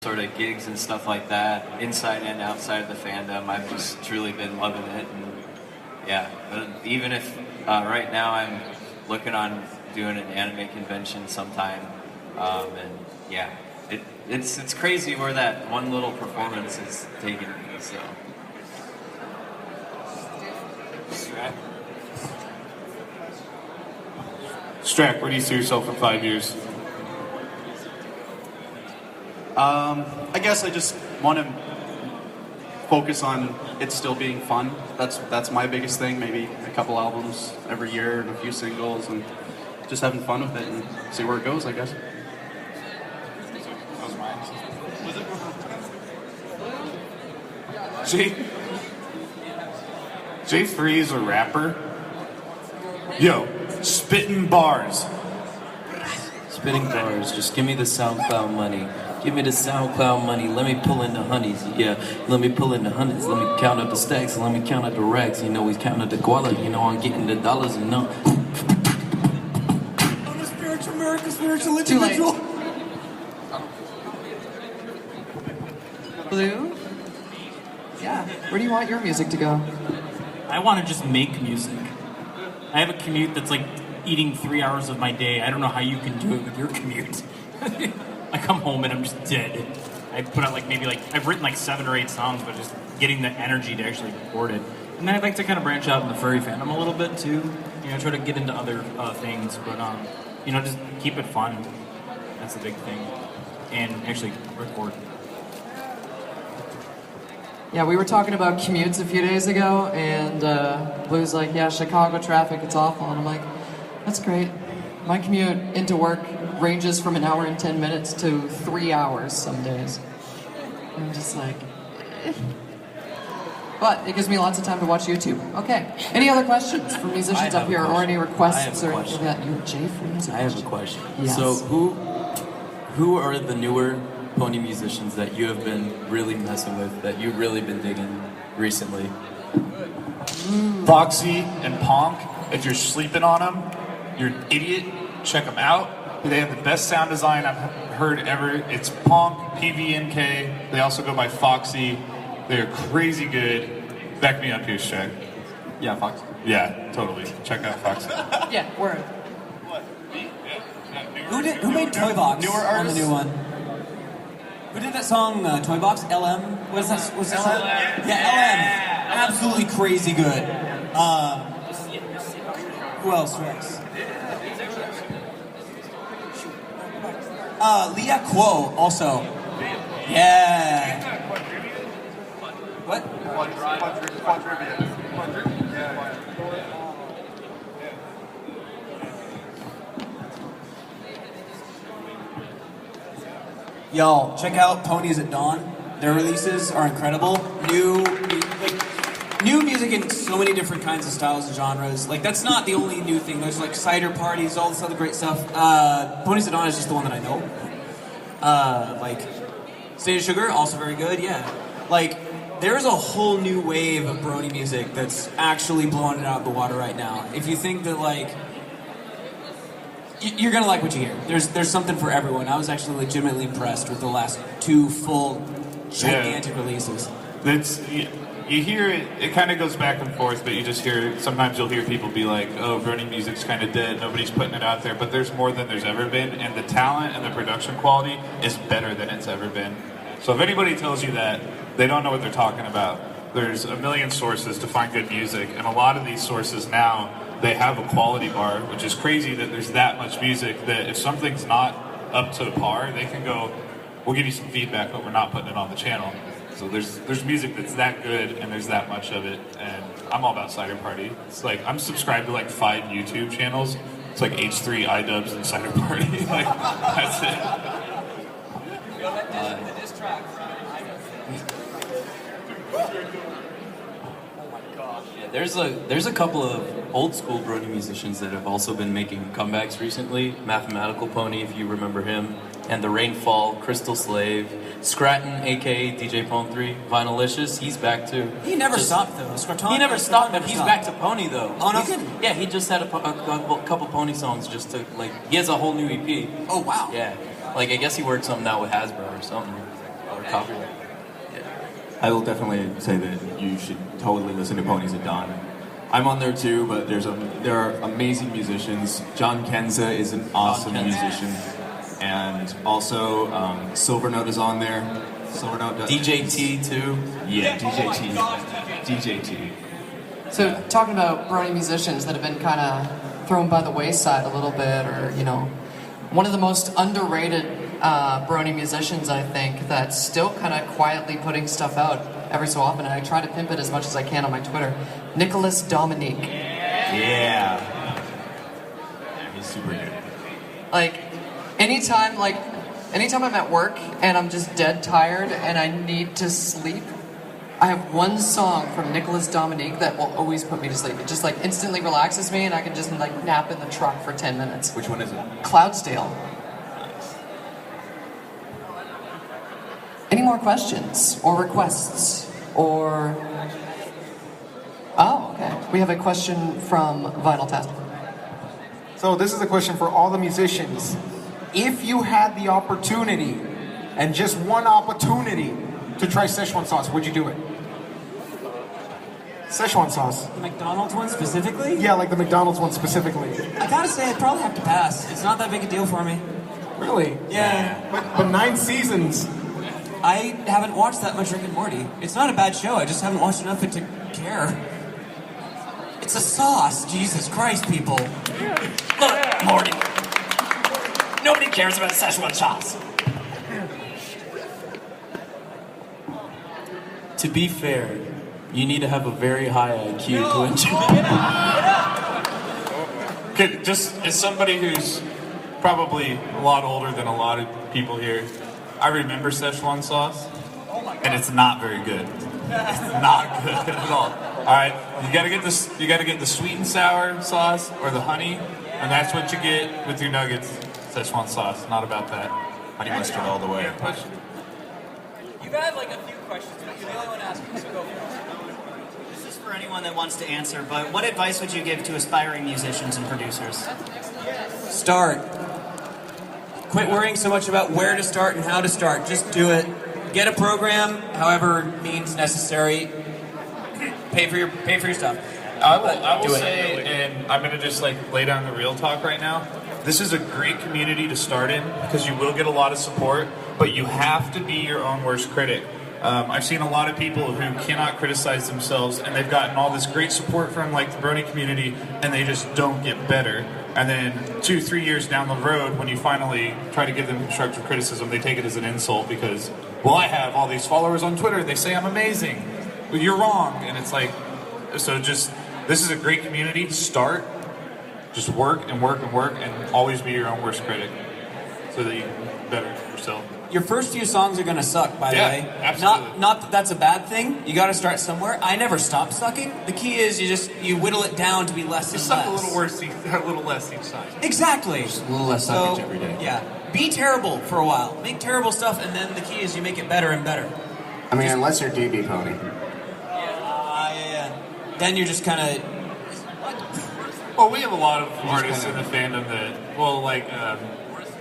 sort of gigs and stuff like that, inside and outside of the fandom. I've just truly been loving it, and yeah. But even if right now I'm looking on doing an anime convention sometime, and yeah, it's crazy where that one little performance is taking me. So. Strack, where do you see yourself in 5 years? I guess I just want to focus on it still being fun. That's my biggest thing. Maybe a couple albums every year and a few singles, and just having fun with it and see where it goes, I guess. J3 is a rapper. Yo, spitting bars. Spitting bars, just give me the SoundCloud money. Give me the SoundCloud money, let me pull in the honeys, yeah. Let me pull in the hundreds, let me count up the stacks, let me count up the racks. You know, we count up the quality, you know, I'm getting the dollars, you know. I'm a spiritual miracle, spiritual individual. Blue? Yeah, where do you want your music to go? I want to just make music. I have a commute that's like eating 3 hours of my day. I don't know how you can do it with your commute. I come home and I'm just dead. I put out I've written like 7 or 8 songs, but just getting the energy to actually record it. And then I'd like to kind of branch out in the furry fandom a little bit too. You know, try to get into other things, but you know, just keep it fun. That's the big thing. And actually record. Yeah, we were talking about commutes a few days ago, and Blue's like, yeah, Chicago traffic, it's awful. And I'm like, that's great. My commute into work ranges from 1 hour and 10 minutes to 3 hours some days. I'm just like, eh. But it gives me lots of time to watch YouTube. Okay. Any other questions from musicians up here, or any requests or anything like that? You're Jay Freeze. I have a question. Yes. So who are the newer pony musicians that you have been really messing with, that you've really been digging recently? Foxy and Ponk, if you're sleeping on them, you're an idiot. Check them out. They have the best sound design I've heard ever. It's Ponk, PVNK. They also go by Foxy. They're crazy good. Back me up here, Strack. Yeah, Fox. Yeah, totally. Check out Foxy. Yeah, word. Who made Toy Box Newer on the artists? new one? Who did that song, Toy Box? LM? What is that? What's that song? Yeah, LM. Absolutely crazy good. Who else? Leah Quo, also. Yeah. What? Y'all, check out Ponies at Dawn. Their releases are incredible. New music in so many different kinds of styles and genres. Like, that's not the only new thing. There's like cider parties, all this other great stuff. Ponies at Dawn is just the one that I know. Like, State of Sugar, also very good, yeah. Like, there's a whole new wave of Brony music that's actually blowing it out of the water right now. If you think that, like, you're gonna like what you hear. There's something for everyone. I was actually legitimately impressed with the last 2 full, gigantic releases. You hear it, it kind of goes back and forth, but you just hear, sometimes you'll hear people be like, oh, Brony music's kind of dead, nobody's putting it out there, but there's more than there's ever been, and the talent and the production quality is better than it's ever been. So if anybody tells you that, they don't know what they're talking about. There's a million sources to find good music, and a lot of these sources now, they have a quality bar, which is crazy that there's that much music that if something's not up to par, they can go, we'll give you some feedback, but we're not putting it on the channel. So there's music that's that good, and there's that much of it, and I'm all about Cider Party. It's like, I'm subscribed to like 5 YouTube channels. It's like H3, iDubbbz, and Cider Party. Like, that's it. There's a couple of old school Brony musicians that have also been making comebacks recently. Mathematical Pony, if you remember him, and The Rainfall, Crystal Slave, Scratton, aka DJ Pone 3, Vinylicious, he's back too. He never stopped though. He never stopped, but he's back to Pony though. Oh, no kidding. Yeah, he just had a couple Pony songs just to, like, he has a whole new EP. Oh, wow. Yeah, like, I guess he worked something out with Hasbro or something. or copyright. I will definitely say that you should totally listen to Ponies at Dawn. I'm on there too, but there are amazing musicians. John Kenza is an awesome musician, and also Silvernote is on there. Silvernote does DJ T too. Yeah, DJ T. So talking about brony musicians that have been kind of thrown by the wayside a little bit, or one of the most underrated brony musicians, I think, that's still kind of quietly putting stuff out every so often, and I try to pimp it as much as I can on my Twitter. Nicholas Dominique. Yeah. He's super good. Anytime I'm at work and I'm just dead tired and I need to sleep, I have one song from Nicholas Dominique that will always put me to sleep. It just instantly relaxes me, and I can just nap in the truck for 10 minutes. Which one is it? Cloudsdale. Any more questions or requests or... Oh, okay. We have a question from Vinyl Test. So this is a question for all the musicians. If you had the opportunity, and just one opportunity, to try Szechuan sauce, would you do it? Szechuan sauce. The McDonald's one specifically? Yeah, like the McDonald's one specifically. I gotta say, I'd probably have to pass. It's not that big a deal for me. Really? Yeah. But 9 seasons. I haven't watched that much Rick and Morty. It's not a bad show, I just haven't watched enough of it to care. It's a sauce, Jesus Christ, people. Look, Morty. Nobody cares about Szechuan sauce. To be fair, you need to have a very high IQ to enjoy Okay, just as somebody who's probably a lot older than a lot of people here, I remember Szechuan sauce, and it's not very good. It's not good at all. All right, you gotta get this. You gotta get the sweet and sour sauce or the honey, and that's what you get with your nuggets. Szechuan sauce, not about that. Honey mustard all the way. You've had a few questions, but you're the only one asking, so go for it. This is for anyone that wants to answer, but what advice would you give to aspiring musicians and producers? Start. Quit worrying so much about where to start and how to start. Just do it. Get a program, however means necessary. Pay for your stuff. I will say, and I'm gonna just lay down the real talk right now. This is a great community to start in because you will get a lot of support, but you have to be your own worst critic. I've seen a lot of people who cannot criticize themselves, and they've gotten all this great support from the Brony community, and they just don't get better. And then 2-3 years down the road, when you finally try to give them constructive criticism, they take it as an insult because, well, I have all these followers on Twitter, they say I'm amazing. Well, you're wrong. And it's this is a great community. Start, just work and work and work, and always be your own worst critic so that you can better yourself. Your first few songs are gonna suck, by the way. Absolutely. Not that that's a bad thing. You gotta start somewhere. I never stop sucking. The key is you whittle it down to be less and Suck less. a little less each time. Exactly. Just a little less suckage every day. Yeah. Be terrible for a while. Make terrible stuff, and then the key is you make it better and better. I mean, unless you're DB Pony. Yeah. Then you're just kind of... Well, we have a lot of artists in the fandom that,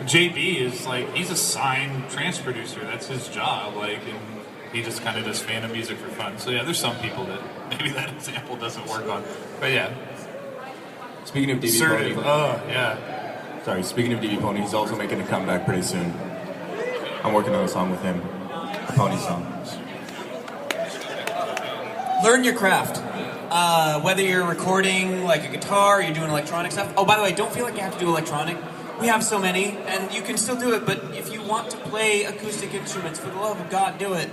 JB is he's a signed trance producer. That's his job. And he just kind of does fandom music for fun. So yeah, there's some people that maybe that example doesn't work on. But yeah. Speaking of DB Pony. Oh, yeah. Sorry, speaking of DB Pony, he's also making a comeback pretty soon. I'm working on a song with him. A Pony song. Learn your craft. Whether you're recording a guitar, or you're doing electronic stuff. Oh, by the way, don't feel like you have to do electronic. We have so many, and you can still do it, but if you want to play acoustic instruments, for the love of God, do it.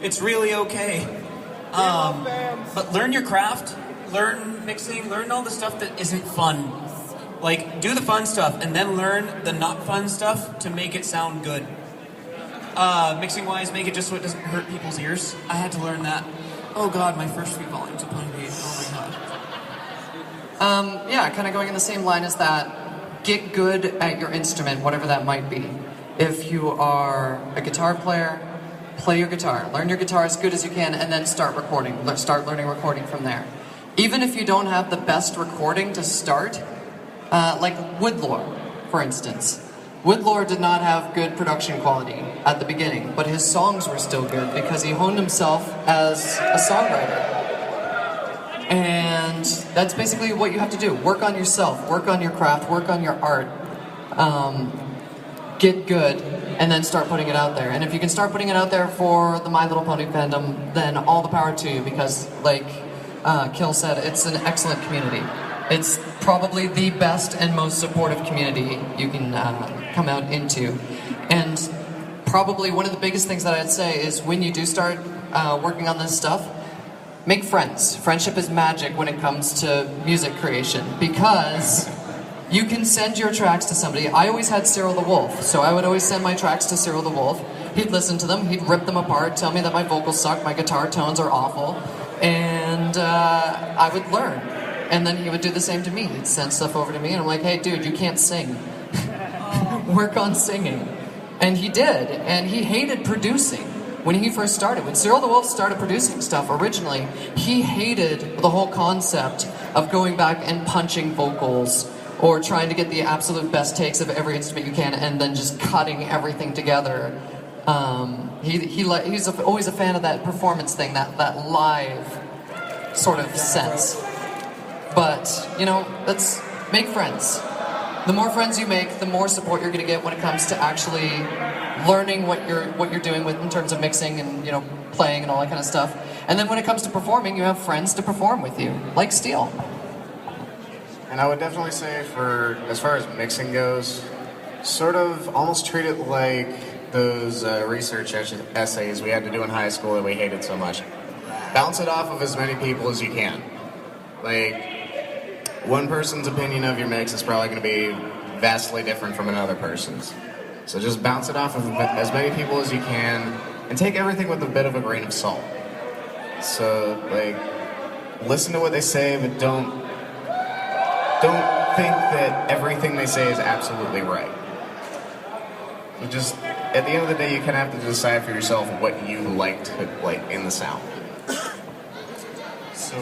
It's really okay. But learn your craft, learn mixing, learn all the stuff that isn't fun. Do the fun stuff, and then learn the not fun stuff to make it sound good. Mixing-wise, make it just so it doesn't hurt people's ears. I had to learn that. Oh God, my first 3 volumes of Ponyville. Oh my God. Kind of going in the same line as that. Get good at your instrument, whatever that might be. If you are a guitar player, play your guitar. Learn your guitar as good as you can, and then start recording. Start learning recording from there. Even if you don't have the best recording to start, like Woodlore, for instance. Woodlore did not have good production quality at the beginning, but his songs were still good because he honed himself as a songwriter. And that's basically what you have to do. Work on yourself, work on your craft, work on your art. Get good, and then start putting it out there. And if you can start putting it out there for the My Little Pony fandom, then all the power to you, because like Kill said, it's an excellent community. It's probably the best and most supportive community you can come out into. And probably one of the biggest things that I'd say is when you do start working on this stuff, make friends. Friendship is magic when it comes to music creation, because you can send your tracks to somebody. I always had Cyril the Wolf, so I would always send my tracks to Cyril the Wolf. He'd listen to them, he'd rip them apart, tell me that my vocals suck, my guitar tones are awful, and I would learn. And then he would do the same to me. He'd send stuff over to me, and I'm like, hey dude, you can't sing. Work on singing. And he did, and he hated producing. When he first started, when Cyril the Wolf started producing stuff originally, he hated the whole concept of going back and punching vocals, or trying to get the absolute best takes of every instrument you can and then just cutting everything together. He's always a fan of that performance thing, that live sort of sense. But, you know, let's make friends. The more friends you make, the more support you're going to get when it comes to actually learning what you're doing with in terms of mixing and, you know, playing and all that kind of stuff. And then when it comes to performing, you have friends to perform with you, like Steel. And I would definitely say, for as far as mixing goes, sort of almost treat it like those research essays we had to do in high school that we hated so much. Bounce it off of as many people as you can. Like, one person's opinion of your mix is probably going to be vastly different from another person's. So just bounce it off of as many people as you can, and take everything with a bit of a grain of salt. So, like, listen to what they say, but don't think that everything they say is absolutely right. But just, at the end of the day, you kind of have to decide for yourself what you like to like in the sound. So,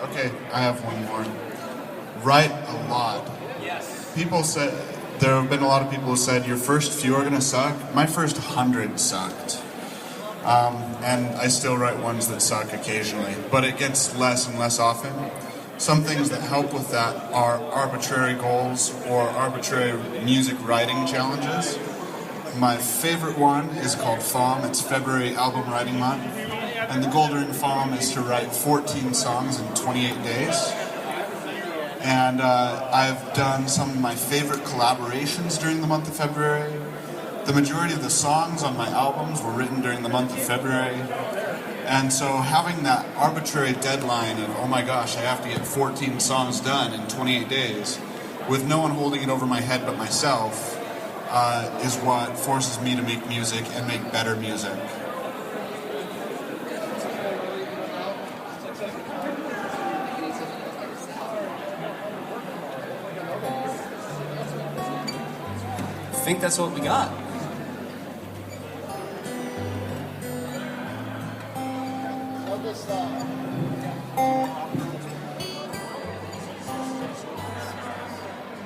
okay, I have one more. Write a lot. Yes. People said, there have been a lot of people who said your first few are gonna suck. My first 100 sucked. And I still write ones that suck occasionally, but it gets less and less often. Some things that help with that are arbitrary goals or arbitrary music writing challenges. My favorite one is called FOM. It's February Album Writing Month. And the goal during FOM is to write 14 songs in 28 days. And I've done some of my favorite collaborations during the month of February. The majority of the songs on my albums were written during the month of February. And so having that arbitrary deadline of, oh my gosh, I have to get 14 songs done in 28 days, with no one holding it over my head but myself, is what forces me to make music and make better music. I think that's what we got.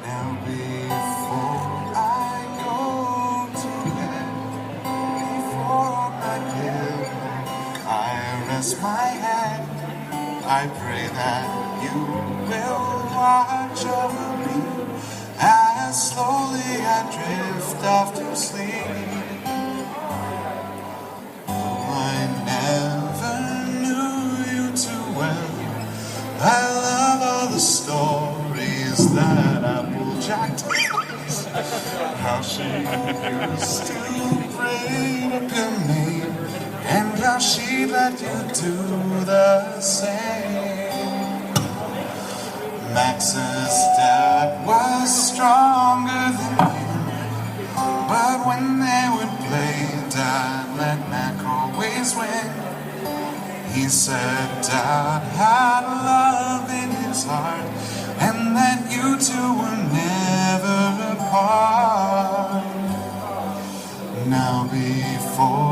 Now before I go to bed, before I pillow, I rest my head. I pray that you will watch over me as slowly I drift off to sleep. I never knew you too well. I love all the stories that Applejack tells. How she used to braid up your name, and how she let you do the same. Max's dad was stronger than you, but when they would play, Dad let Mac always win. He said Dad had love in his heart, and that you two were never apart. Now before